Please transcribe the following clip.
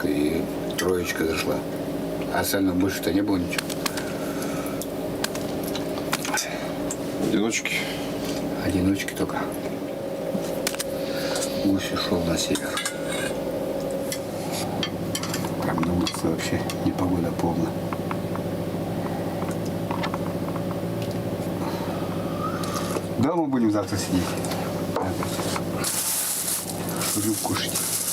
4 и 3 зашла. А остального больше-то не было ничего. Одиночки. Одиночки только. Гусь ушел на север. Прям на улице вообще непогода полная. Дома будем завтра сидеть. Рыбу кушать.